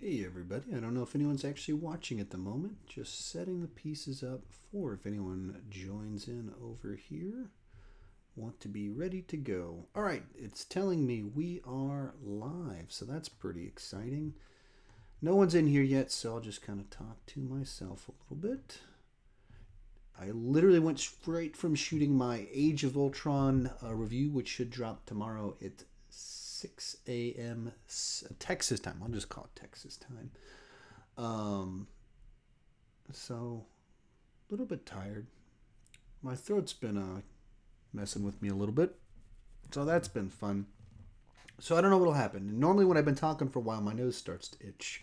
Hey everybody, I don't know if anyone's actually watching at the moment, just setting the pieces up for if anyone joins in over here. Want to be ready to go. Alright, it's telling me we are live, so that's pretty exciting. No one's in here yet, so I'll just kind of talk to myself a little bit. I literally went straight from shooting my Age of Ultron review, which should drop tomorrow at 6 a.m. Texas time. I'll just call it Texas time. So a little bit tired. My throat's been messing with me a little bit, so that's been fun. So I don't know what'll happen. Normally when I've been talking for a while, my nose starts to itch.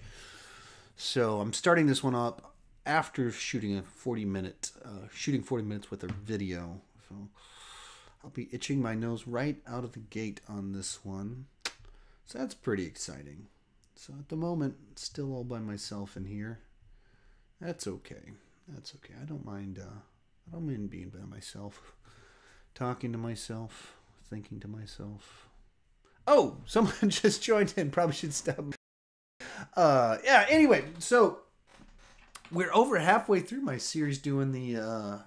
So I'm starting this one up after shooting 40 minutes with a video. So I'll be itching my nose right out of the gate on this one. So that's pretty exciting. So at the moment, still all by myself in here. That's okay. That's okay. I don't mind being by myself. Talking to myself. Thinking to myself. Oh! Someone just joined in. Probably should stop. Yeah, anyway. So, we're over halfway through my series doing the...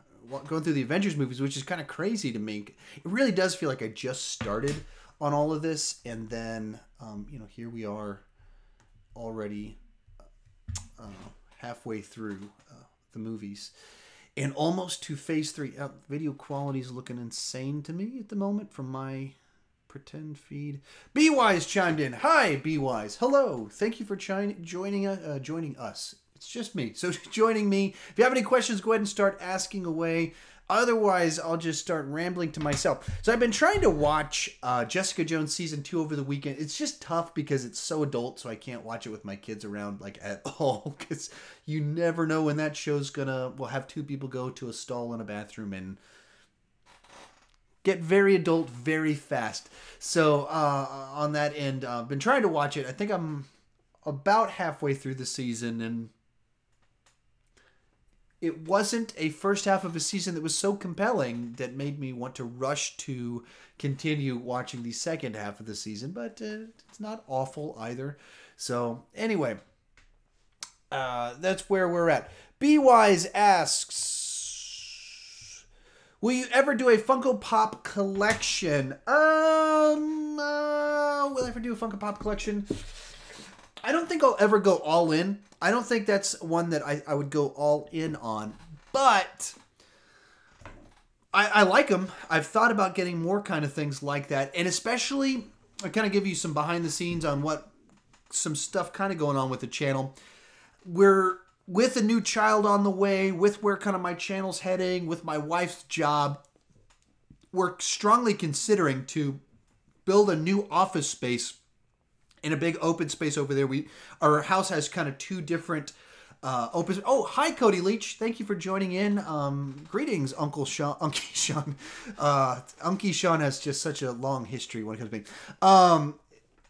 going through the Avengers movies, which is kind of crazy to me. It really does feel like I just started on all of this, and then here we are already halfway through the movies and almost to phase 3. Video quality is looking insane to me at the moment from my pretend feed. B-Wise chimed in. Hi, B-Wise. Hello. Thank you for joining us. It's just me. So joining me. If you have any questions, go ahead and start asking away. Otherwise, I'll just start rambling to myself. So I've been trying to watch Jessica Jones Season 2 over the weekend. It's just tough because it's so adult, so I can't watch it with my kids around like at all. Because you never know when that show's we'll have two people go to a stall in a bathroom and get very adult very fast. So on that end, I've been trying to watch it. I think I'm about halfway through the season, and it wasn't a first half of a season that was so compelling that made me want to rush to continue watching the second half of the season, but it's not awful either. So anyway, that's where we're at. B-Wise asks, will you ever do a Funko Pop collection? Will I ever do a Funko Pop collection? I don't think I'll ever go all in. I don't think that's one that I would go all in on. But I like them. I've thought about getting more kind of things like that. And especially, I kind of give you some behind the scenes on some stuff kind of going on with the channel. We're with a new child on the way, with where kind of my channel's heading, with my wife's job. We're strongly considering to build a new office space in a big open space over there. Our house has kind of two different open. Oh, hi Cody Leach. Thank you for joining in. Greetings, Uncle Sean. Unky Sean. Unky Sean has just such a long history when it comes to me.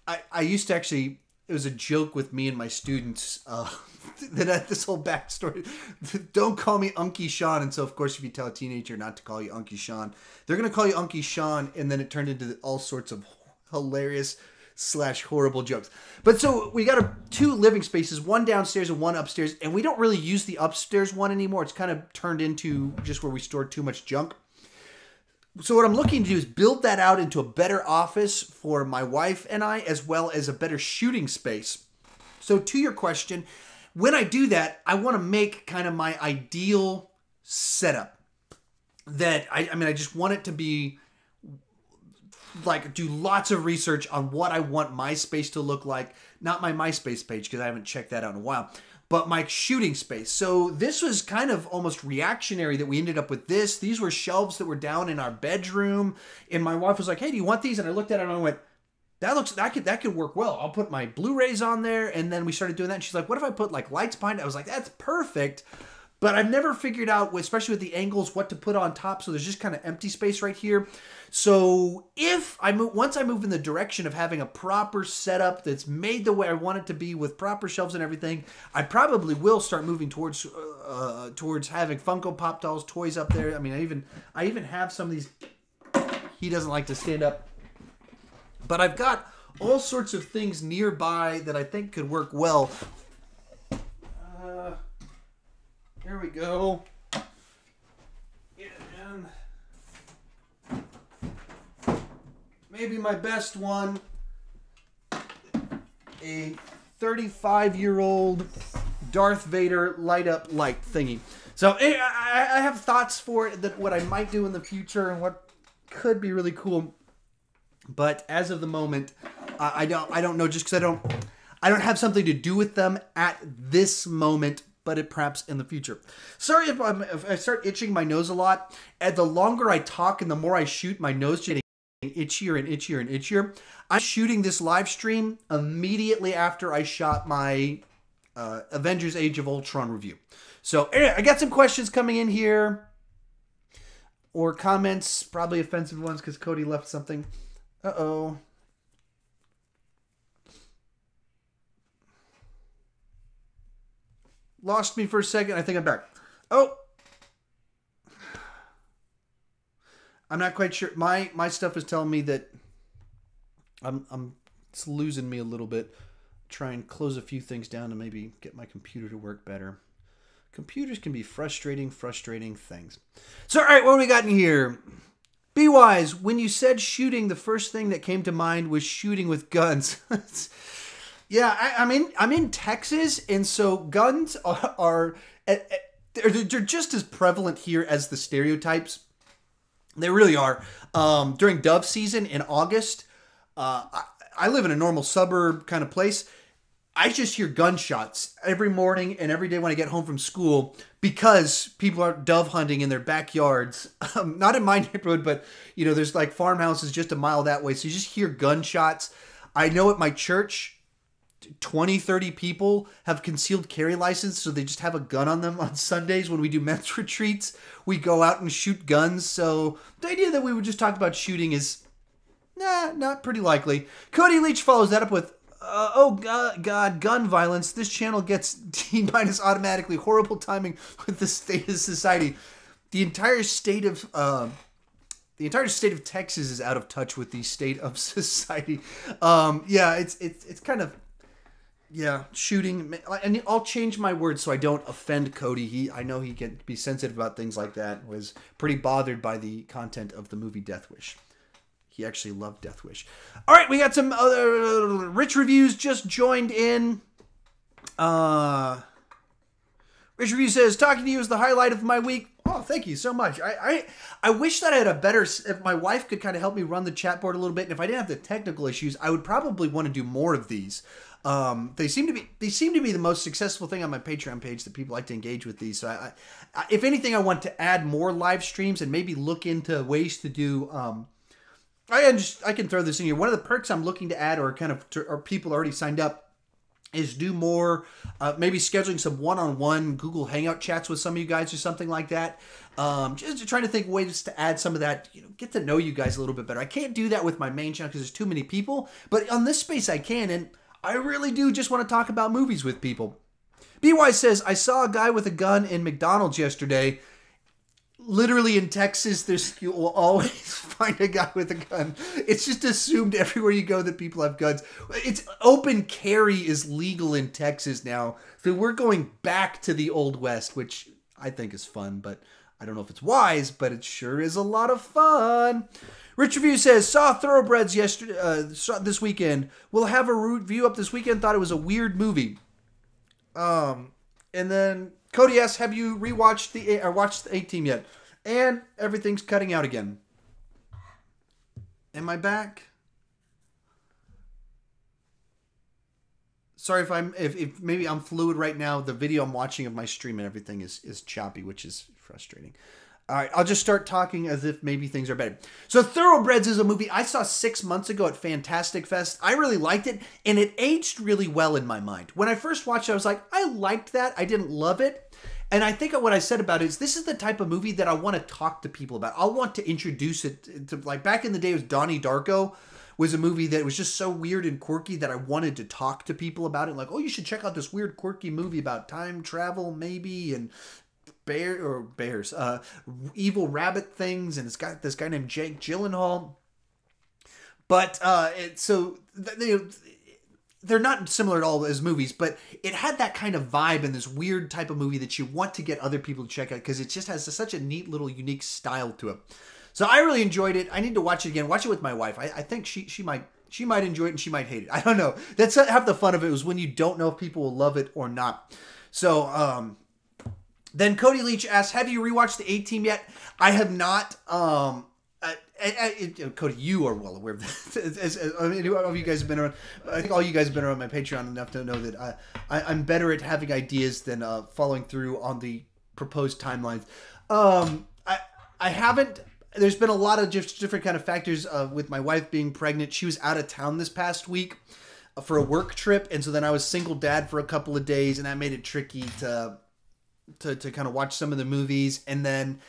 I used to actually. It was a joke with me and my students that had this whole backstory. Don't call me Unky Sean. And so, of course, if you tell a teenager not to call you Unky Sean, they're going to call you Unky Sean. And then it turned into all sorts of hilarious / horrible jokes. But so we got two living spaces, one downstairs and one upstairs, and we don't really use the upstairs one anymore. It's kind of turned into just where we store too much junk. So what I'm looking to do is build that out into a better office for my wife and I, as well as a better shooting space. So to your question, when I do that, I want to make kind of my ideal setup. That I just want it to be like do lots of research on what I want my space to look like. Not my MySpace page, because I haven't checked that out in a while, but my shooting space. So this was kind of almost reactionary that we ended up with this. These were shelves that were down in our bedroom, and my wife was like, hey, do you want these? And I looked at it and I went, that could work well. I'll put my Blu-rays on there. And then we started doing that, and she's like, what if I put like lights behind it? I was like, that's perfect. But I've never figured out, especially with the angles, what to put on top. So there's just kind of empty space right here. So once I move in the direction of having a proper setup that's made the way I want it to be with proper shelves and everything, I probably will start moving towards having Funko Pop dolls, toys up there. I mean, I even have some of these. He doesn't like to stand up. But I've got all sorts of things nearby that I think could work well. Here we go. And maybe my best one, a 35-year-old Darth Vader light-up light thingy. So I have thoughts for it, that what I might do in the future and what could be really cool. But as of the moment, I don't know, just because I don't have something to do with them at this moment, but it perhaps in the future. Sorry if I start itching my nose a lot. And the longer I talk and the more I shoot, my nose getting itchier and itchier and itchier. I'm shooting this live stream immediately after I shot my Avengers Age of Ultron review. So anyway, I got some questions coming in here. Or comments, probably offensive ones because Cody left something. Uh-oh. Lost me for a second. I think I'm back. Oh. I'm not quite sure. My stuff is telling me that it's losing me a little bit. Try and close a few things down to maybe get my computer to work better. Computers can be frustrating things. So, all right, what do we got in here? Be wise. When you said shooting, the first thing that came to mind was shooting with guns. Yeah, I'm in Texas, and so guns they're just as prevalent here as the stereotypes. They really are. During dove season in August, I live in a normal suburb kind of place. I just hear gunshots every morning and every day when I get home from school because people are dove hunting in their backyards. Not in my neighborhood, but there's like farmhouses just a mile that way. So you just hear gunshots. I know at my church, 20, 30 people have concealed carry license, so they just have a gun on them on Sundays when we do men's retreats. We go out and shoot guns. So the idea that we would just talk about shooting is, not pretty likely. Cody Leach follows that up with, oh God, gun violence. This channel gets D- automatically. Horrible timing with the state of society. The entire state of Texas is out of touch with the state of society. Yeah, it's kind of. Yeah, shooting, and I'll change my words so I don't offend Cody. I know he can be sensitive about things like that. Was pretty bothered by the content of the movie Death Wish. He actually loved Death Wish. All right, we got some other Rich Reviews just joined in. Rich Review says, talking to you is the highlight of my week. Oh, thank you so much. I wish that I had a better, if my wife could kind of help me run the chat board a little bit, and if I didn't have the technical issues, I would probably want to do more of these. They seem to be the most successful thing on my Patreon page that people like to engage with these. So I if anything, I want to add more live streams and maybe look into ways to do, I can throw this in here. One of the perks I'm looking to add, or people already signed up, is do more, maybe scheduling some one-on-one Google Hangout chats with some of you guys or something like that. Just trying to think of ways to add some of that, get to know you guys a little bit better. I can't do that with my main channel because there's too many people, but on this space I can, and I really do just want to talk about movies with people. BY says, I saw a guy with a gun in McDonald's yesterday. Literally in Texas, you will always find a guy with a gun. It's just assumed everywhere you go that people have guns. It's open carry is legal in Texas now. So we're going back to the Old West, which I think is fun, but I don't know if it's wise, but it sure is a lot of fun. Rich Review says, saw Thoroughbreds this weekend. We'll have a review up this weekend. Thought it was a weird movie. And then Cody asks, have you watched the A-Team yet? And everything's cutting out again. Am I back? Sorry if maybe I'm fluid right now. The video I'm watching of my stream and everything is choppy, which is frustrating. All right, I'll just start talking as if maybe things are better. So Thoroughbreds is a movie I saw 6 months ago at Fantastic Fest. I really liked it, and it aged really well in my mind. When I first watched it, I was like, I liked that. I didn't love it. And I think what I said about it is this is the type of movie that I want to talk to people about. I want to introduce it to, like, back in the day, it was Donnie Darko was a movie that was just so weird and quirky that I wanted to talk to people about it. Like, oh, you should check out this weird, quirky movie about time travel, maybe, and evil rabbit things, and it's got this guy named Jake Gyllenhaal. But they're not similar at all as movies, but it had that kind of vibe and this weird type of movie that you want to get other people to check out because it just has such a neat little unique style to it. So I really enjoyed it. I need to watch it again. Watch it with my wife. I think she might enjoy it and she might hate it. I don't know. That's half the fun of it, was when you don't know if people will love it or not. So then Cody Leach asks, have you rewatched the A-Team yet? I have not. Cody, you are well aware of this. I think all you guys have been around my Patreon enough to know that I'm better at having ideas than following through on the proposed timelines. I haven't. There's been a lot of different kind of factors with my wife being pregnant. She was out of town this past week for a work trip, and so then I was single dad for a couple of days, and that made it tricky to kind of watch some of the movies. And then,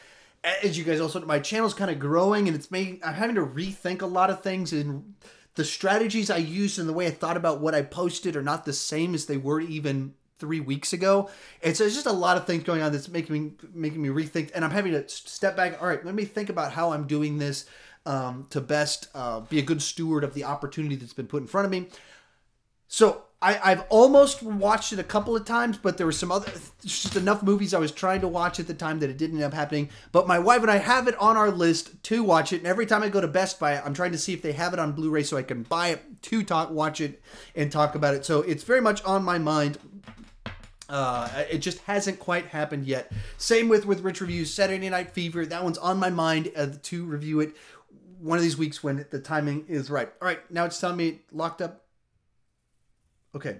as you guys also know, my channel's kind of growing, and I'm having to rethink a lot of things, and the strategies I used and the way I thought about what I posted are not the same as they were even 3 weeks ago. And so there's just a lot of things going on that's making me rethink, and I'm having to step back. All right, let me think about how I'm doing this to best be a good steward of the opportunity that's been put in front of me. So I've almost watched it a couple of times, but there were just enough movies I was trying to watch at the time that it didn't end up happening. But my wife and I have it on our list to watch it, and every time I go to Best Buy, I'm trying to see if they have it on Blu-ray so I can buy it to watch it and talk about it. So it's very much on my mind. It just hasn't quite happened yet. Same with Rich Reviews, Saturday Night Fever. That one's on my mind to review it one of these weeks when the timing is right. All right, now it's telling me locked up. Okay,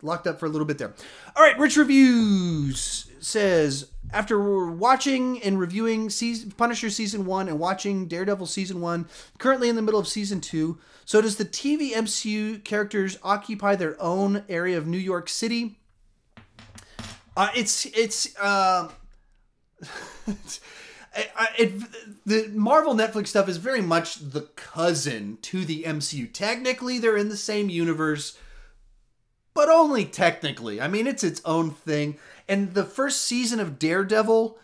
locked up for a little bit there. All right, Rich Reviews says, after watching and reviewing Punisher Season 1 and watching Daredevil Season 1, currently in the middle of Season 2, so does the TV MCU characters occupy their own area of New York City? The Marvel Netflix stuff is very much the cousin to the MCU. Technically, they're in the same universe, but only technically. I mean, it's its own thing. And the first season of Daredevil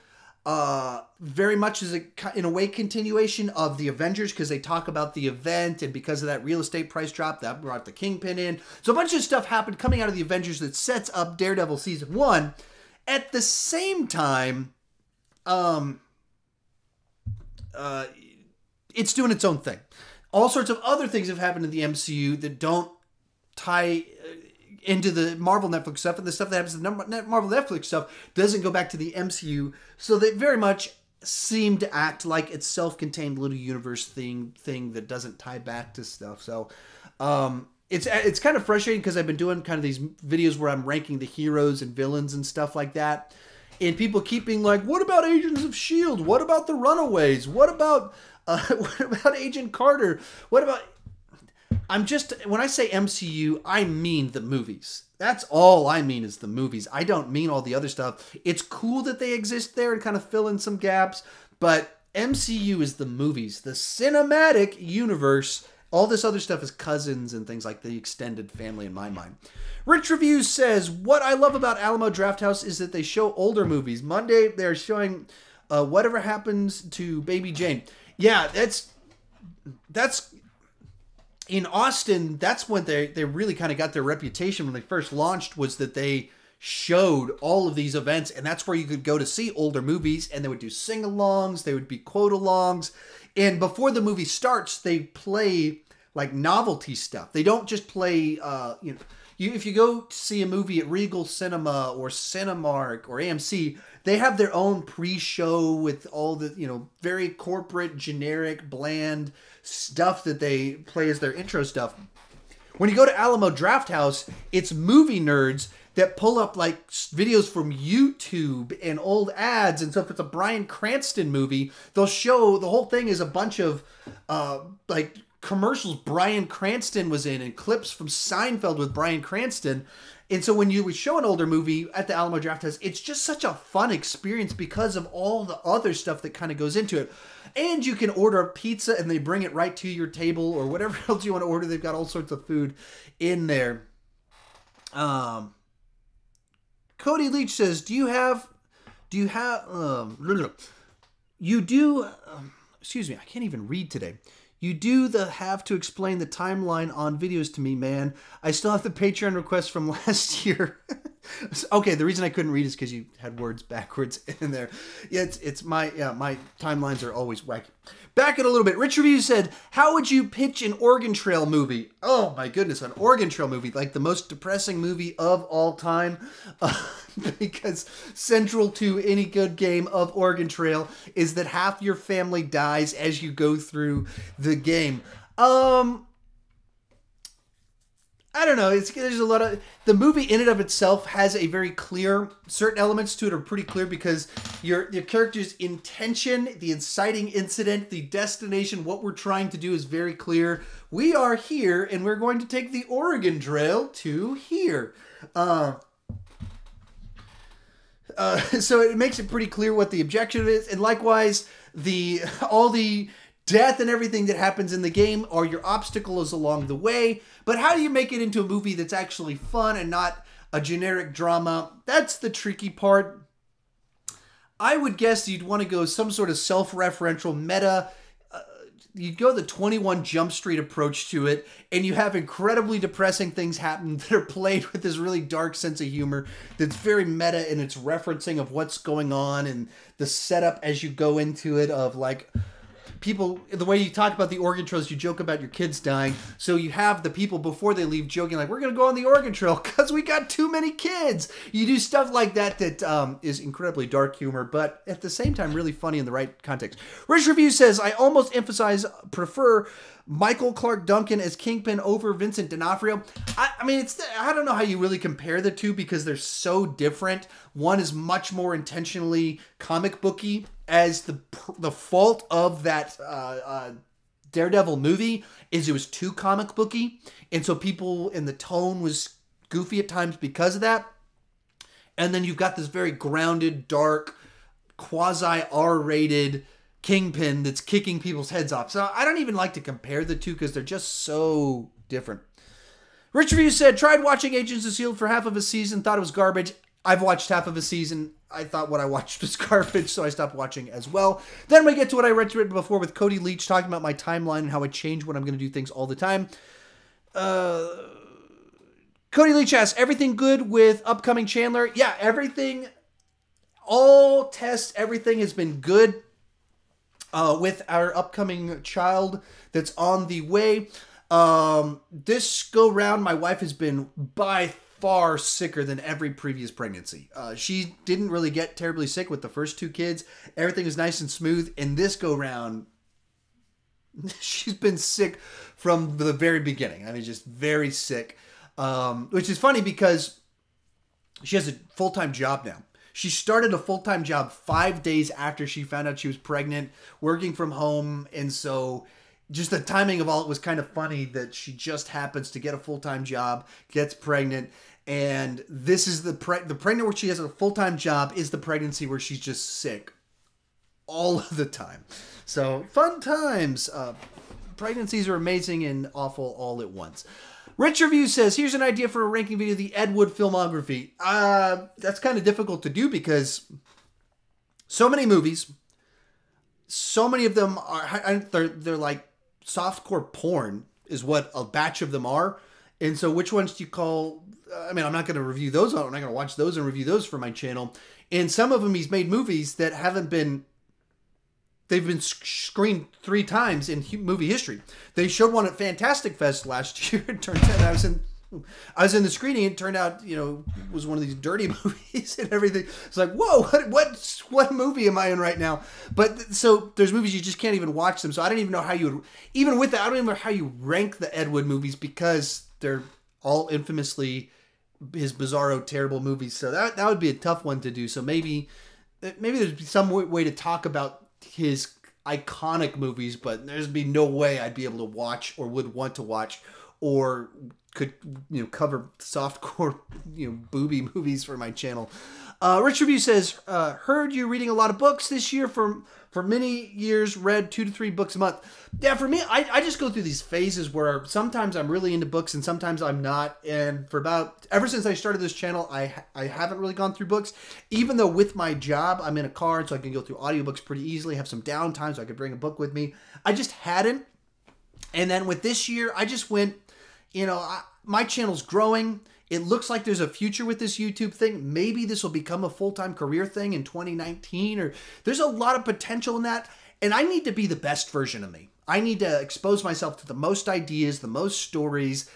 very much is in a way continuation of the Avengers, because they talk about the event, and because of that real estate price drop, that brought the Kingpin in. So a bunch of stuff happened coming out of the Avengers that sets up Daredevil Season 1. At the same time, it's doing its own thing. All sorts of other things have happened in the MCU that don't tie into the Marvel Netflix stuff, and the stuff that happens in the Marvel Netflix stuff doesn't go back to the MCU. So they very much seem to act like it's self-contained little universe thing that doesn't tie back to stuff. So it's kind of frustrating, because I've been doing kind of these videos where I'm ranking the heroes and villains and stuff like that, and people keep being like, what about Agents of S.H.I.E.L.D.? What about the Runaways? What about Agent Carter? What about... when I say MCU, I mean the movies. That's all I mean, is the movies. I don't mean all the other stuff. It's cool that they exist there and kind of fill in some gaps, but MCU is the movies. The cinematic universe, all this other stuff is cousins and things like the extended family in my mind. Rich Reviews says, what I love about Alamo Drafthouse is that they show older movies. Monday, they're showing Whatever Happens to Baby Jane. Yeah, that's in Austin, that's when they really kind of got their reputation when they first launched, was that they showed all of these events, and that's where you could go to see older movies, and they would do sing-alongs, they would be quote-alongs, and before the movie starts, they play like novelty stuff. They don't just play, if you go to see a movie at Regal Cinema or Cinemark or AMC, they have their own pre-show with all the, very corporate, generic, bland stuff that they play as their intro stuff. When you go to Alamo Drafthouse, it's movie nerds that pull up like videos from YouTube and old ads. And so if it's a Bryan Cranston movie, they'll show the whole thing is a bunch of like commercials Bryan Cranston was in, and clips from Seinfeld with Bryan Cranston. And so when you would show an older movie at the Alamo Drafthouse, it's just such a fun experience because of all the other stuff that kind of goes into it. And you can order a pizza and they bring it right to your table, or whatever else you want to order. They've got all sorts of food in there. Cody Leach says, excuse me, I can't even read today. You do have to explain the timeline on videos to me, man. I still have the Patreon request from last year. Okay, the reason I couldn't read is because you had words backwards in there. Yeah, it's my timelines are always wacky. Back it a little bit. Rich Review said, how would you pitch an Oregon Trail movie? Oh my goodness, an Oregon Trail movie, like the most depressing movie of all time. Because central to any good game of Oregon Trail is that half your family dies as you go through the game. I don't know. There's a lot of the movie in and of itself has a very clear. Certain elements to it are pretty clear because your character's intention, the inciting incident, the destination, what we're trying to do is very clear. We are here, and we're going to take the Oregon Trail to here. So it makes it pretty clear what the objective is, and likewise, all the death and everything that happens in the game are your obstacles along the way. But how do you make it into a movie that's actually fun and not a generic drama? That's the tricky part. I would guess you'd want to go some sort of self-referential meta. You'd go the 21 Jump Street approach to it, and you have incredibly depressing things happen that are played with this really dark sense of humor that's very meta in its referencing of what's going on and the setup as you go into it of like people, the way you talk about the Oregon Trails, you joke about your kids dying. So you have the people before they leave joking like, we're going to go on the Oregon Trail because we got too many kids. You do stuff like that that is incredibly dark humor, but at the same time, really funny in the right context. Rich Review says, I almost prefer Michael Clark Duncan as Kingpin over Vincent D'Onofrio. I mean, I don't know how you really compare the two because they're so different. One is much more intentionally comic booky, as the fault of that Daredevil movie is it was too comic booky, and so people in the tone was goofy at times because of that. And then you've got this very grounded, dark, quasi R-rated Kingpin that's kicking people's heads off. So I don't even like to compare the two because they're just so different. Rich Review said, tried watching Agents of S.H.I.E.L.D. for half of a season, thought it was garbage. I've watched half of a season. I thought what I watched was garbage, so I stopped watching as well. Then we get to what I read before with Cody Leach talking about my timeline and how I change when I'm going to do things all the time. Cody Leach asks, everything good with upcoming Chandler? Yeah, everything, all tests, everything has been good with our upcoming child that's on the way. This go round, my wife has been by far sicker than every previous pregnancy. She didn't really get terribly sick with the first two kids. Everything was nice and smooth. And this go round, she's been sick from the very beginning. I mean, just very sick. Which is funny because she has a full-time job now. She started a full-time job 5 days after she found out she was pregnant, working from home. And so just the timing of all it was kind of funny that she just happens to get a full-time job, gets pregnant. And this is the pregnant where she has a full-time job is the pregnancy where she's just sick all of the time. So fun times. Pregnancies are amazing and awful all at once. Rich Review says, here's an idea for a ranking video, the Ed Wood filmography. That's kind of difficult to do because so many movies, so many of them are, they're like softcore porn is what a batch of them are. And so which ones do you call, I mean, I'm not going to review those. I'm not going to watch those and review those for my channel. And some of them he's made movies that they've been screened 3 times in movie history. They showed one at Fantastic Fest last year. It turned out I was in the screening. It turned out, you know, it was one of these dirty movies and everything. It's like, whoa, what movie am I in right now? But so there's movies you just can't even watch them. So I don't even know how you would, even with that, I don't even know how you rank the Ed Wood movies because they're all infamously his bizarro, terrible movies. So that would be a tough one to do. So maybe there's some way to talk about his iconic movies, but there'd be no way I'd be able to watch or would want to watch or could, you know, cover softcore, you know, booby movies for my channel. Rich Review says, heard you reading a lot of books this year. For many years, read 2 to 3 books a month. Yeah, for me, I just go through these phases where sometimes I'm really into books and sometimes I'm not. And ever since I started this channel, I haven't really gone through books. Even though with my job, I'm in a car, so I can go through audiobooks pretty easily, have some downtime so I could bring a book with me. I just hadn't. And then with this year, I just went, my channel's growing. It looks like there's a future with this YouTube thing. Maybe this will become a full-time career thing in 2019, or there's a lot of potential in that. And I need to be the best version of me. I need to expose myself to the most ideas, the most stories,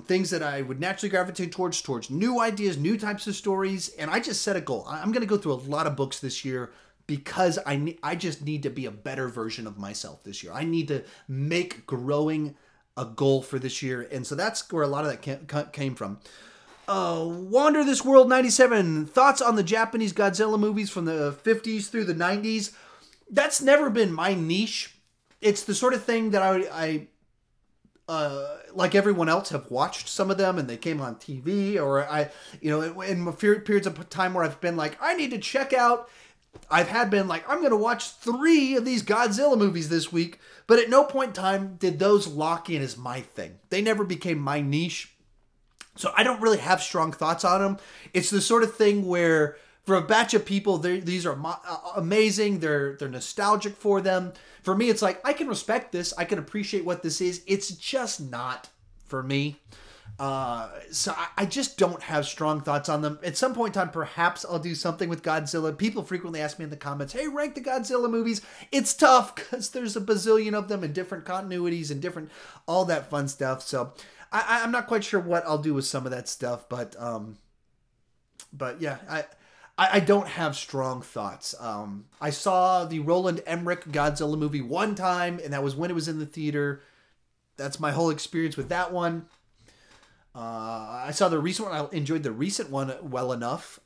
things that I would naturally gravitate towards new ideas, new types of stories. And I just set a goal. I'm going to go through a lot of books this year because I just need to be a better version of myself this year. I need to make growing a goal for this year. And so that's where a lot of that came from. Wander This World 97. Thoughts on the Japanese Godzilla movies from the 50s through the 90s. That's never been my niche. It's the sort of thing that I like everyone else, have watched some of them and they came on TV, or in periods of time where I've been like, I need to check out. I'm going to watch 3 of these Godzilla movies this week, but at no point in time did those lock in as my thing. They never became my niche. So I don't really have strong thoughts on them. It's the sort of thing where for a batch of people, these are amazing. They're nostalgic for them. For me, it's like, I can respect this. I can appreciate what this is. It's just not for me. So I just don't have strong thoughts on them. At some point in time, perhaps I'll do something with Godzilla. People frequently ask me in the comments, hey, rank the Godzilla movies. It's tough because there's a bazillion of them and different continuities and all that fun stuff. So I'm not quite sure what I'll do with some of that stuff, but yeah, I don't have strong thoughts. I saw the Roland Emmerich Godzilla movie one time, and that was when it was in the theater. That's my whole experience with that one. I saw the recent one. I enjoyed the recent one well enough.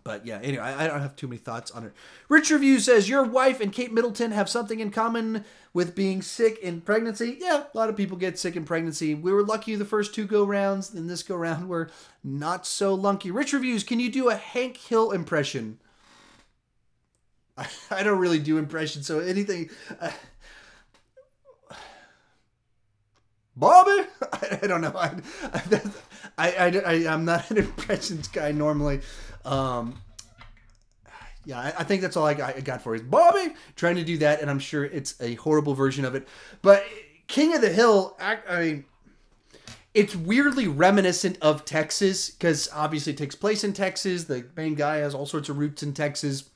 But yeah, anyway, I don't have too many thoughts on it. Rich Review says, your wife and Kate Middleton have something in common with being sick in pregnancy. Yeah, a lot of people get sick in pregnancy. We were lucky the first 2 go-rounds, and this go-round we're not so lucky. Rich Reviews, can you do a Hank Hill impression? I don't really do impressions, so anything... Bobby? I don't know. I'm not an impressions guy normally. Yeah, I think that's all I got for is Bobby trying to do that, and I'm sure it's a horrible version of it. But King of the Hill, I mean, it's weirdly reminiscent of Texas because obviously it takes place in Texas. The main guy has all sorts of roots in Texas.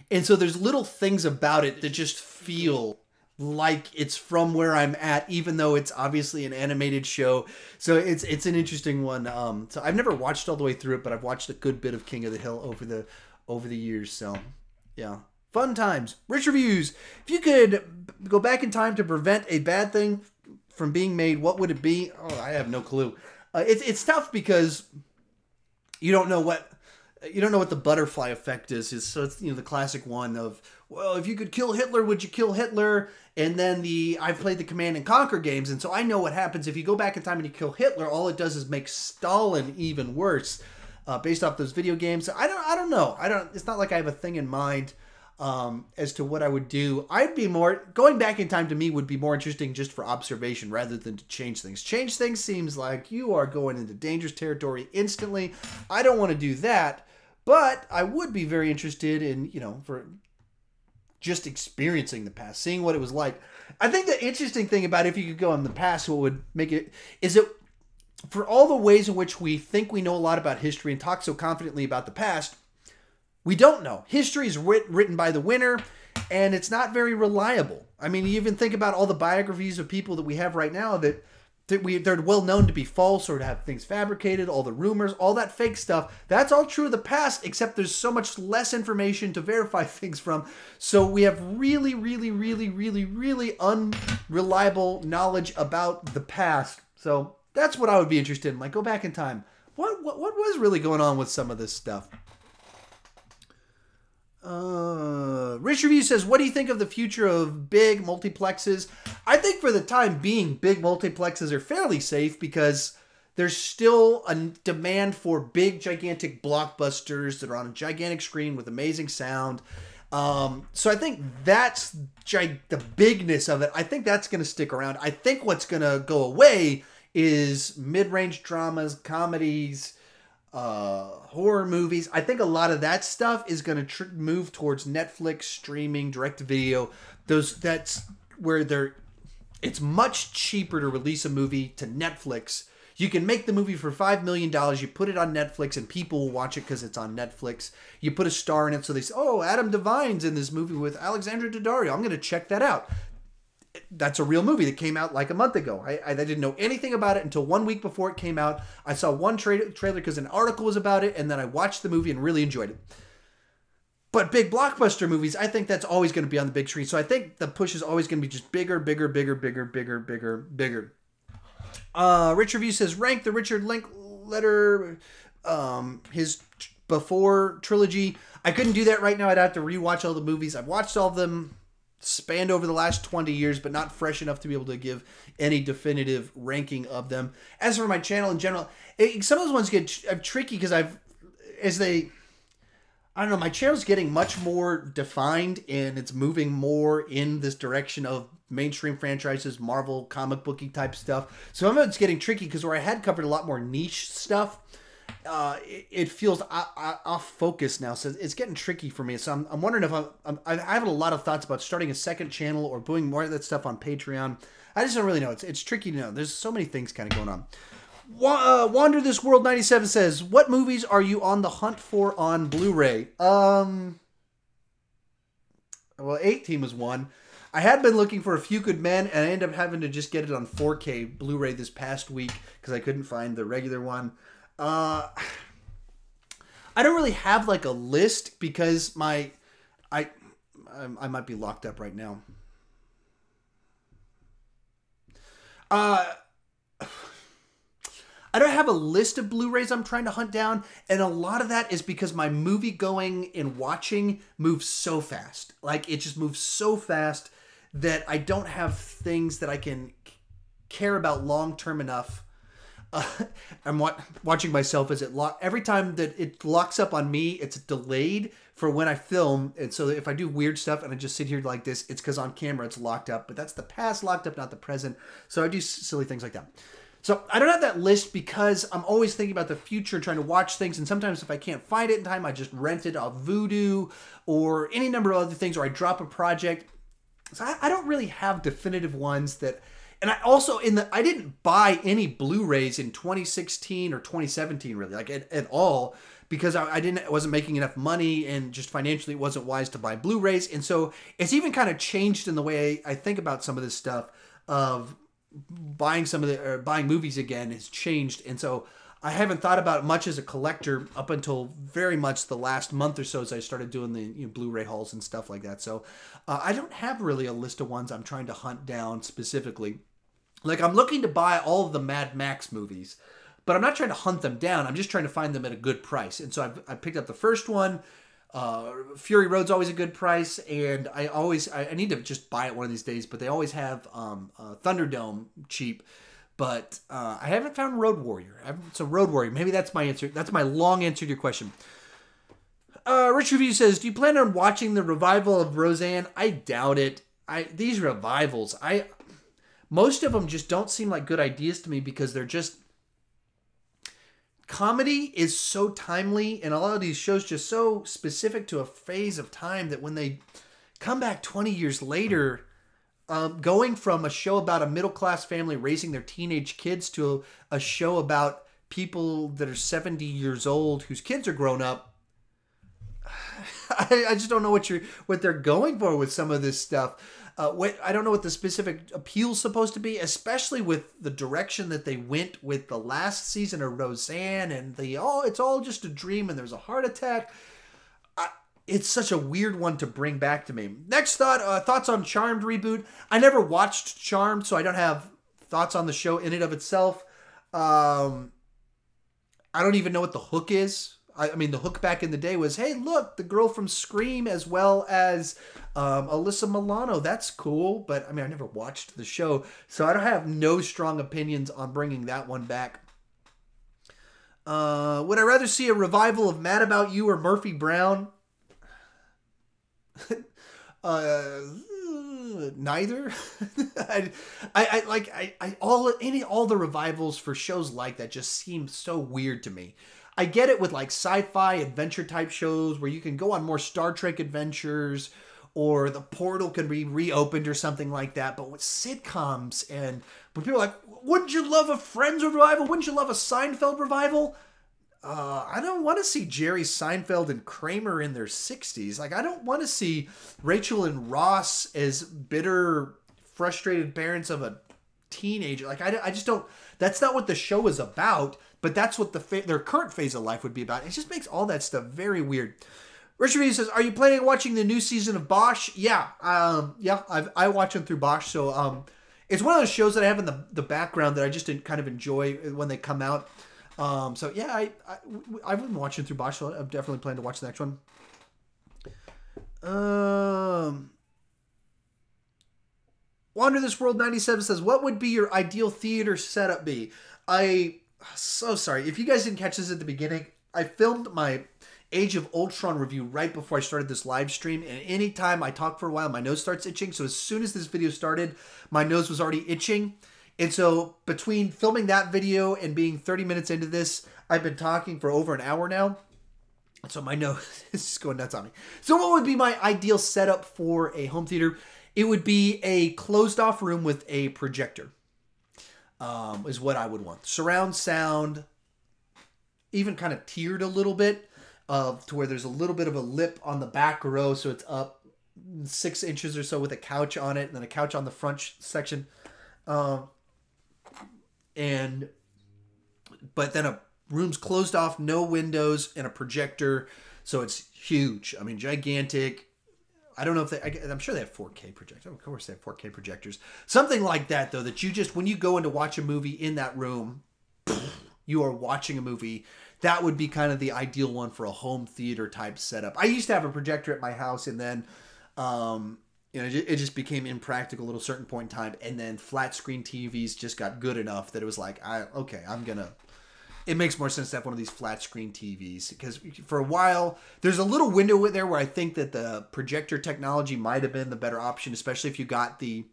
And so there's little things about it that just feel like it's from where I'm at, even though it's obviously an animated show. So it's an interesting one. So I've never watched all the way through it, but I've watched a good bit of King of the Hill over the years. So yeah, fun times. Rich Reviews. If you could go back in time to prevent a bad thing from being made, what would it be? Oh, I have no clue. It's tough because you don't know what the butterfly effect is. So it's the classic one of, well, if you could kill Hitler, would you kill Hitler? And then I've played the Command and Conquer games, and so I know what happens if you go back in time and you kill Hitler. All it does is make Stalin even worse, based off those video games. I don't know. It's not like I have a thing in mind as to what I would do. I'd be more going back in time. To me, would be more interesting just for observation rather than to change things. Change things seems like you are going into dangerous territory instantly. I don't want to do that. But I would be very interested in, for just experiencing the past, seeing what it was like. I think the interesting thing about if you could go in the past, what would make it, is it, for all the ways in which we think we know a lot about history and talk so confidently about the past, we don't know. History is written by the winner, and it's not very reliable. I mean, you even think about all the biographies of people that we have right now that they're well known to be false or to have things fabricated, all the rumors, all that fake stuff. That's all true of the past, except there's so much less information to verify things from. So we have really, really, really, really, really unreliable knowledge about the past. So that's what I would be interested in. Like, go back in time. What was really going on with some of this stuff? Rich Review says, what do you think of the future of big multiplexes? I think for the time being, big multiplexes are fairly safe because there's still a demand for big, gigantic blockbusters that are on a gigantic screen with amazing sound. So I think that's the bigness of it. I think that's going to stick around. I think what's going to go away is mid-range dramas, comedies, horror movies. I think a lot of that stuff is going to move towards Netflix, streaming, direct to video. That's where they're it's much cheaper to release a movie to Netflix. You can make the movie for $5 million. You put it on Netflix and people will watch it because it's on Netflix. You put a star in it so they say, oh, Adam Devine's in this movie with Alexandra Daddario. I'm going to check that out. That's a real movie that came out like a month ago. I didn't know anything about it until 1 week before it came out. I saw one trailer because an article was about it, and then I watched the movie and really enjoyed it. But big blockbuster movies, I think that's always going to be on the big screen. So I think the push is always going to be just bigger, bigger, bigger, bigger, bigger, bigger, bigger. Rich Review says, rank the Richard Linklater, his before trilogy. I couldn't do that right now. I'd have to rewatch all the movies. I've watched all of them spanned over the last 20 years, but not fresh enough to be able to give any definitive ranking of them. As for my channel in general, some of those ones get tricky because I don't know, my channel's getting much more defined and it's moving more in this direction of mainstream franchises, Marvel, comic booky type stuff. Some of it's getting tricky because where I had covered a lot more niche stuff, it feels off focus now. So it's getting tricky for me. So I'm wondering if I have a lot of thoughts about starting a second channel or doing more of that stuff on Patreon. I just don't really know. It's tricky to know. There's so many things kind of going on. Wander This World 97 says, what movies are you on the hunt for on Blu-ray? Well, 18 was one. I had been looking for A Few Good Men, and I ended up having to just get it on 4K Blu-ray this past week because I couldn't find the regular one. I don't really have like a list because I might be locked up right now. I don't have a list of Blu-rays I'm trying to hunt down, and a lot of that is because my movie going and watching moves so fast. Like, it just moves so fast that I don't have things that I can care about long-term enough. I'm watching myself as every time that it locks up on me, it's delayed for when I film. And so if I do weird stuff and I just sit here like this, it's because on camera it's locked up. But that's the past locked up, not the present. So I do silly things like that. So I don't have that list because I'm always thinking about the future, trying to watch things. And sometimes if I can't find it in time, I just rent it off Vudu or any number of other things, or I drop a project. So I don't really have definitive ones that... And I also, I didn't buy any Blu-rays in 2016 or 2017, really, like at all, because I wasn't making enough money and just financially it wasn't wise to buy Blu-rays. And so it's even kind of changed in the way I think about some of this stuff of buying buying movies again has changed. And so I haven't thought about it much as a collector up until very much the last month or so as I started doing the Blu-ray hauls and stuff like that. So I don't have really a list of ones I'm trying to hunt down specifically. Like, I'm looking to buy all of the Mad Max movies, but I'm not trying to hunt them down. I'm just trying to find them at a good price. And so I picked up the first one. Fury Road's always a good price, and I need to just buy it one of these days, but they always have Thunderdome cheap. But I haven't found Road Warrior. So Road Warrior, maybe that's my answer. That's my long answer to your question. Rich Review says, do you plan on watching the revival of Roseanne? I doubt it. These revivals, most of them just don't seem like good ideas to me because they're just... Comedy is so timely, and a lot of these shows just so specific to a phase of time that when they come back 20 years later, going from a show about a middle-class family raising their teenage kids to a show about people that are 70 years old whose kids are grown up, I just don't know what they're going for with some of this stuff. I don't know what the specific appeal is supposed to be, especially with the direction that they went with the last season of Roseanne and it's all just a dream and there's a heart attack. It's such a weird one to bring back to me. Next thoughts on Charmed reboot. I never watched Charmed, so I don't have thoughts on the show in and of itself. I don't even know what the hook is. I mean, the hook back in the day was, hey, look, the girl from Scream as well as Alyssa Milano. That's cool. But, I mean, I never watched the show, so I don't have no strong opinions on bringing that one back. Would I rather see a revival of Mad About You or Murphy Brown? Neither. All the revivals for shows like that just seem so weird to me. I get it with like sci-fi adventure type shows where you can go on more Star Trek adventures or the portal can be reopened or something like that. But with sitcoms and when people are like, wouldn't you love a Friends revival? Wouldn't you love a Seinfeld revival? I don't want to see Jerry Seinfeld and Kramer in their 60s. Like, I don't want to see Rachel and Ross as bitter, frustrated parents of a teenager. Like, I just don't. That's not what the show is about. But that's what their current phase of life would be about. It just makes all that stuff very weird. Richard Reed says, "Are you planning on watching the new season of Bosch?" Yeah, I watch them through Bosch. So it's one of those shows that I have in the background that I just kind of enjoy when they come out. So yeah, I've been watching through Bosch. So I'm definitely planning to watch the next one. Wander This World 97 says, "What would be your ideal theater setup be?" So sorry if you guys didn't catch this at the beginning. I filmed my Age of Ultron review right before I started this live stream, and anytime I talk for a while, my nose starts itching. So as soon as this video started, my nose was already itching. And so between filming that video and being 30 minutes into this, I've been talking for over an hour now. So my nose is just going nuts on me. So what would be my ideal setup for a home theater? It would be a closed off room with a projector. Is what I would want. Surround sound, even kind of tiered a little bit, to where there's a little bit of a lip on the back row, so it's up 6 inches or so with a couch on it, and then a couch on the front section. But then a room's closed off, no windows, and a projector, so it's huge. I mean, gigantic. I don't know if I'm sure they have 4K projectors. Of course they have 4K projectors. Something like that, though, that you just, when you go in to watch a movie in that room, you are watching a movie. That would be kind of the ideal one for a home theater type setup. I used to have a projector at my house, and then it just became impractical at a certain point in time. And then flat screen TVs just got good enough that it was like, it makes more sense to have one of these flat screen TVs, because for a while there's a little window there where I think that the projector technology might have been the better option, especially if you got the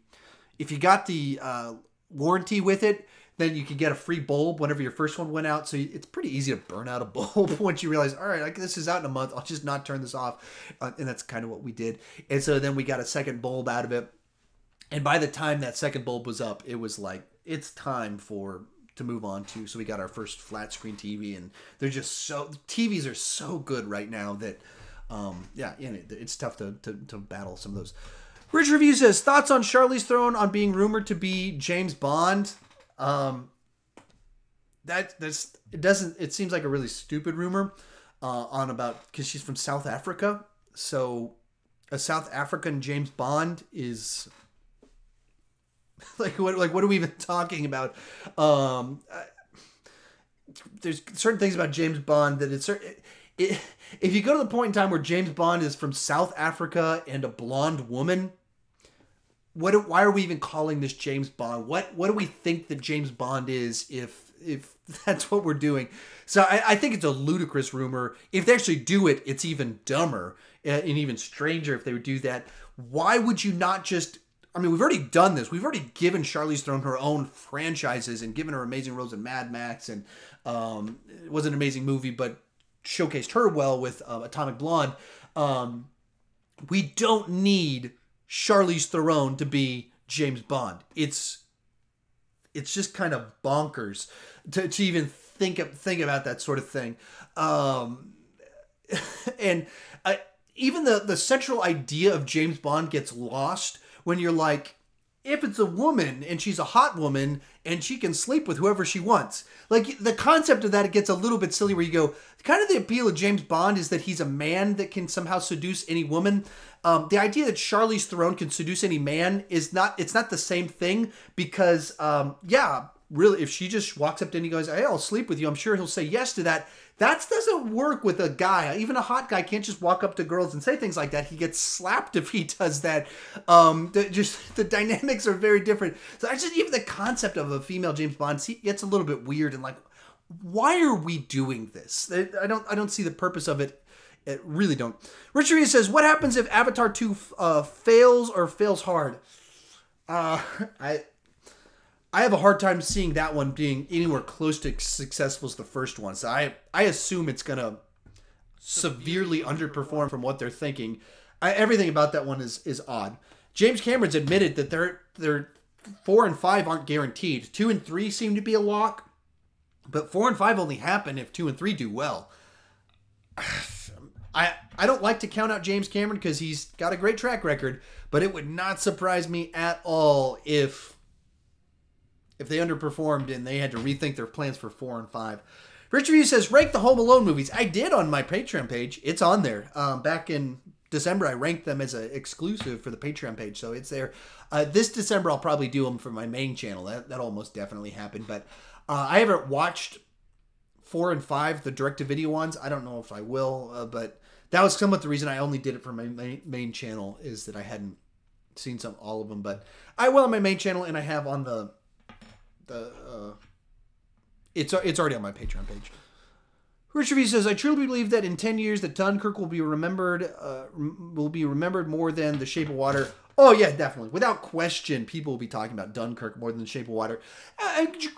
warranty with it. Then you could get a free bulb whenever your first one went out. So it's pretty easy to burn out a bulb once you realize, all right, like this is out in a month, I'll just not turn this off. And that's kind of what we did. And so then we got a second bulb out of it. And by the time that second bulb was up, it was like, it's time to move on to. So we got our first flat screen TV, and they're just TVs are so good right now that, it's tough to battle some of those. Rich Review says, thoughts on Charlize Theron on being rumored to be James Bond? It seems like a really stupid rumor, because she's from South Africa. So a South African James Bond is what are we even talking about? There's certain things about James Bond that if you go to the point in time where James Bond is from South Africa and a blonde woman, why are we even calling this James Bond? What do we think that James Bond is if that's what we're doing? So I think it's a ludicrous rumor. If they actually do it, it's even dumber and even stranger if they would do that. Why would you not just... I mean, we've already done this. We've already given Charlize Theron her own franchises and given her amazing roles in Mad Max, and it was an amazing movie, but showcased her well with Atomic Blonde. We don't need Charlize Theron to be James Bond. It's just kind of bonkers to even think about that sort of thing. And even the central idea of James Bond gets lost when you're like, if it's a woman and she's a hot woman and she can sleep with whoever she wants. Like, the concept of that, it gets a little bit silly where you go, kind of the appeal of James Bond is that he's a man that can somehow seduce any woman. The idea that Charlize Theron can seduce any man it's not the same thing, because, really, if she just walks up to him and he goes, hey, I'll sleep with you, I'm sure he'll say yes to that. That doesn't work with a guy. Even a hot guy can't just walk up to girls and say things like that. He gets slapped if he does that. The dynamics are very different. So even the concept of a female James Bond gets a little bit weird, and like, why are we doing this? I don't see the purpose of it. It really don't. Richard Reed says, what happens if Avatar 2 fails or fails hard? I have a hard time seeing that one being anywhere close to successful as the first one. So I assume it's going to severely underperform from what they're thinking. Everything about that one is odd. James Cameron's admitted that they're 4 and 5 aren't guaranteed. 2 and 3 seem to be a lock, but 4 and 5 only happen if 2 and 3 do well. I don't like to count out James Cameron because he's got a great track record, but it would not surprise me at all if they underperformed and they had to rethink their plans for 4 and 5. Rich Review says, rank the Home Alone movies. I did on my Patreon page. It's on there. Back in December, I ranked them as an exclusive for the Patreon page, so it's there. This December, I'll probably do them for my main channel. That almost definitely happened, but I haven't watched 4 and 5, the direct-to-video ones. I don't know if I will, but that was somewhat the reason I only did it for my main channel, is that I hadn't seen all of them, but I will on my main channel, and I have on it's already on my Patreon page. Rich Review says, I truly believe that in 10 years that Dunkirk will be remembered more than The Shape of Water. Oh yeah, definitely. Without question, people will be talking about Dunkirk more than The Shape of Water.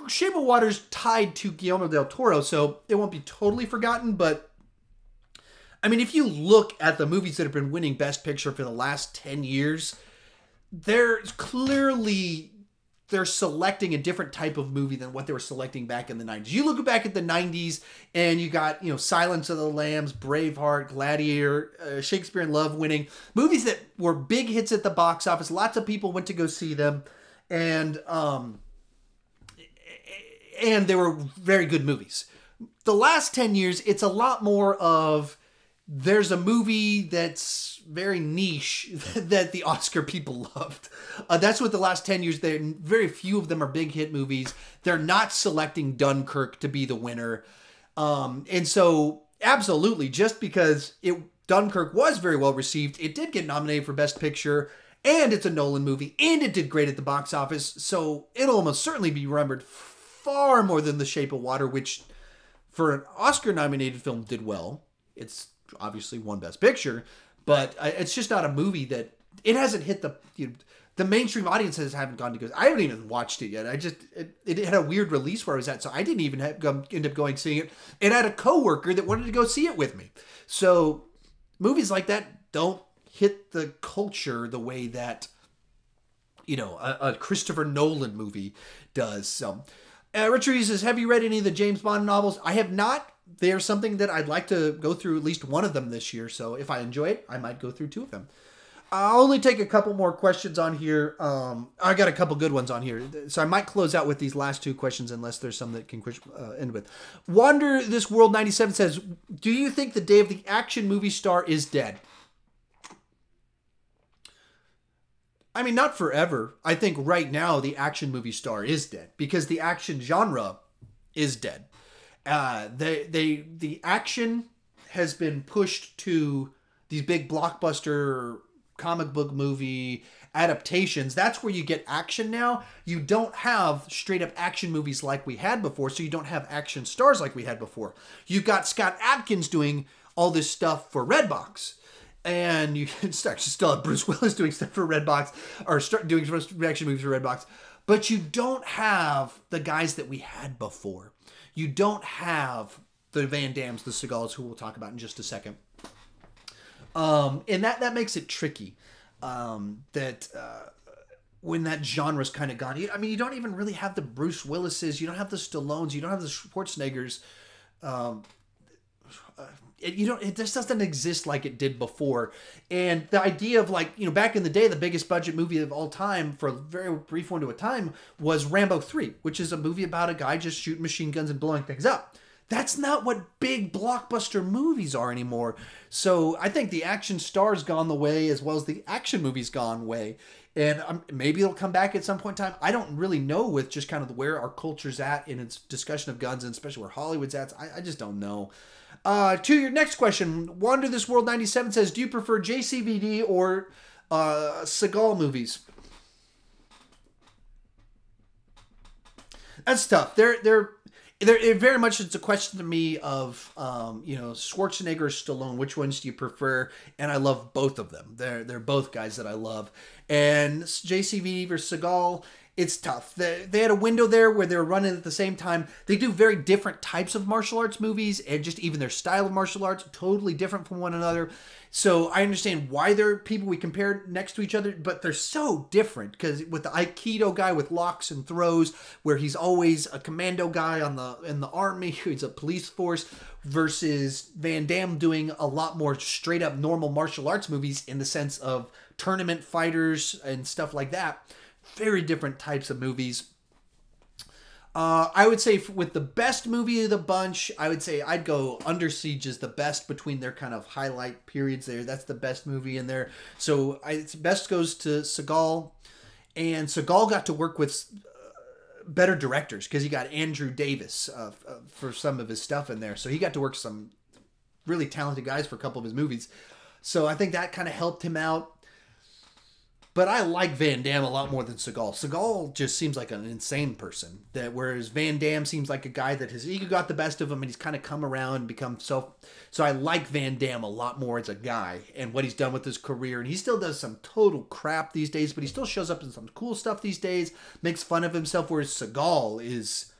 Shape of Water's tied to Guillermo del Toro, so it won't be totally forgotten, but I mean, if you look at the movies that have been winning Best Picture for the last 10 years, they're selecting a different type of movie than what they were selecting back in the 90s. You look back at the 90s and you got, Silence of the Lambs, Braveheart, Gladiator, Shakespeare in Love winning. Movies that were big hits at the box office. Lots of people went to go see them. And they were very good movies. The last 10 years, it's a lot more of, there's a movie that's very niche that the Oscar people loved. That's what the last 10 years, very few of them are big hit movies. They're not selecting Dunkirk to be the winner. And so, absolutely, just because Dunkirk was very well received, it did get nominated for Best Picture, and it's a Nolan movie, and it did great at the box office, so it'll almost certainly be remembered far more than The Shape of Water, which, for an Oscar-nominated film, did well. It's obviously won Best Picture, but it's just not a movie that it hasn't hit the mainstream audiences haven't gone to go. I haven't even watched it yet. It had a weird release where I was at, so I didn't even end up going seeing it. And I had a coworker that wanted to go see it with me. So movies like that don't hit the culture the way that a Christopher Nolan movie does. So Richard says, have you read any of the James Bond novels? I have not. They're something that I'd like to go through at least one of them this year. So if I enjoy it, I might go through 2 of them. I'll only take a couple more questions on here. I got a couple good ones on here. So I might close out with these last 2 questions unless there's some that can end with. Wander This World 97 says, do you think the day of the action movie star is dead? I mean, not forever. I think right now the action movie star is dead because the action genre is dead. The action has been pushed to these big blockbuster comic book movie adaptations. That's where you get action now. You don't have straight up action movies like we had before, so you don't have action stars like we had before. You've got Scott Adkins doing all this stuff for Redbox. And you can still have Bruce Willis doing stuff for Redbox, or start doing action movies for Redbox. But you don't have the guys that we had before. You don't have the Van Dammes, the Seagals, who we'll talk about in just a second. And that makes it tricky. When that genre's kind of gone. I mean, you don't even really have the Bruce Willises. You don't have the Stallones. You don't have the Schwarzeneggers. It just doesn't exist like it did before. And the idea of back in the day, the biggest budget movie of all time for a very brief window of time was Rambo 3, which is a movie about a guy just shooting machine guns and blowing things up. That's not what big blockbuster movies are anymore. So I think the action star's gone the way as well as the action movies gone way. And maybe it'll come back at some point in time. I don't really know with just kind of where our culture's at in its discussion of guns and especially where Hollywood's at. I just don't know. To your next question, Wander This World 97 says, do you prefer JCVD or Seagal movies? That's tough. They're very much, it's a question to me of, Schwarzenegger or Stallone, which ones do you prefer? And I love both of them. They're both guys that I love. And JCVD versus Seagal, it's tough. They had a window there where they were running at the same time. They do very different types of martial arts movies, and just even their style of martial arts, totally different from one another. So I understand why they're people we compare next to each other, but they're so different, because with the Aikido guy with locks and throws, where he's always a commando guy in the army, he's a police force, versus Van Damme doing a lot more straight up normal martial arts movies in the sense of tournament fighters and stuff like that. Very different types of movies. I would say with the best movie of the bunch, I would say I'd go Under Siege is the best between their kind of highlight periods there. That's the best movie in there. So best goes to Seagal. And Seagal got to work with better directors because he got Andrew Davis for some of his stuff in there. So he got to work with some really talented guys for a couple of his movies. So I think that kind of helped him out. But I like Van Damme a lot more than Seagal. Seagal just seems like an insane person. Whereas Van Damme seems like a guy that his ego got the best of him, and he's kind of come around and become self. So I like Van Damme a lot more as a guy and what he's done with his career. And he still does some total crap these days, but he still shows up in some cool stuff these days, makes fun of himself, whereas Seagal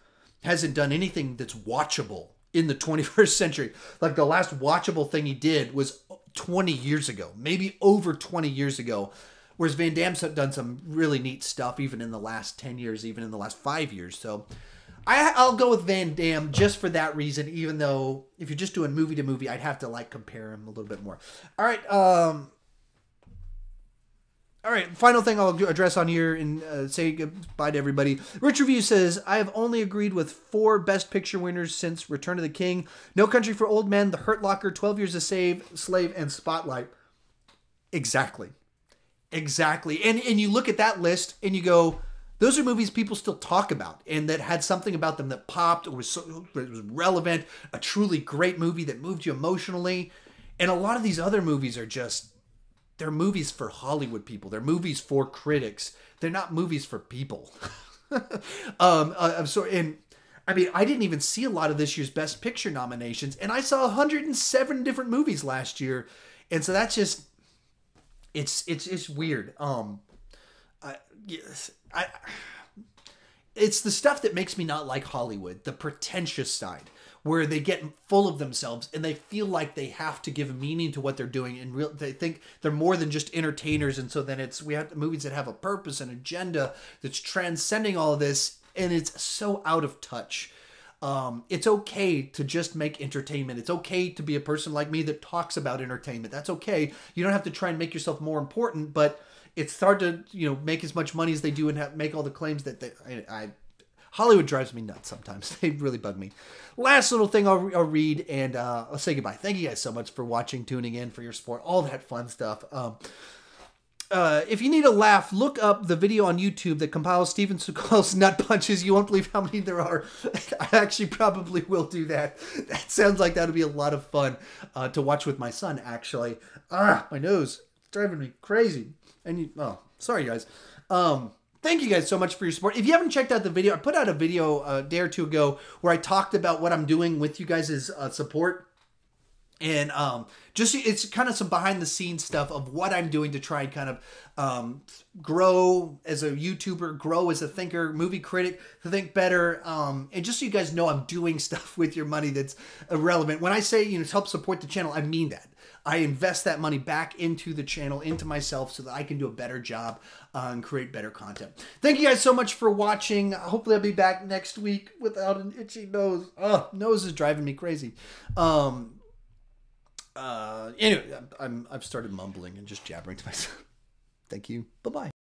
hasn't done anything that's watchable in the 21st century. Like the last watchable thing he did was 20 years ago, maybe over 20 years ago. Whereas Van Damme's done some really neat stuff even in the last 10 years, even in the last 5 years. So I'll go with Van Damme just for that reason, even though if you're just doing movie to movie, I'd have to like compare him a little bit more. All right. Final thing I'll address on here and say goodbye to everybody. Rich Review says, I have only agreed with 4 Best Picture winners since Return of the King: No Country for Old Men, The Hurt Locker, 12 Years a Slave, and Spotlight. Exactly. And you look at that list and you go, those are movies people still talk about and that had something about them that popped or was relevant, a truly great movie that moved you emotionally. And a lot of these other movies are just, they're movies for Hollywood people. They're movies for critics. They're not movies for people. I'm sorry. And I mean, I didn't even see a lot of this year's Best Picture nominations, and I saw 107 different movies last year. And so that's just, it's weird. It's the stuff that makes me not like Hollywood, the pretentious side, where they get full of themselves and they feel like they have to give meaning to what they're doing, and they think they're more than just entertainers. And so then we have movies that have a purpose, an agenda that's transcending all of this, and it's so out of touch. It's okay to just make entertainment. It's okay to be a person like me that talks about entertainment. That's okay. You don't have to try and make yourself more important, but it's hard to, make as much money as they do and make all the claims that Hollywood drives me nuts sometimes. They really bug me. Last little thing I'll read, and I'll say goodbye. Thank you guys so much for watching, tuning in, for your support, all that fun stuff. If you need a laugh, look up the video on YouTube that compiles Steven Seagal's nut punches. You won't believe how many there are. I actually probably will do that. That sounds like that would be a lot of fun to watch with my son, actually. My nose. It's driving me crazy. And sorry, guys. Thank you guys so much for your support. If you haven't checked out the video, I put out a video a day or two ago where I talked about what I'm doing with you guys' support. And just it's kind of some behind the scenes stuff of what I'm doing to try and kind of grow as a YouTuber, grow as a thinker, movie critic, to think better. And just so you guys know, I'm doing stuff with your money that's irrelevant. When I say, help support the channel, I mean that. I invest that money back into the channel, into myself, so that I can do a better job and create better content. Thank you guys so much for watching. Hopefully I'll be back next week without an itchy nose. Nose is driving me crazy. Anyway, I've started mumbling and just jabbering to myself. Thank you. Bye-bye.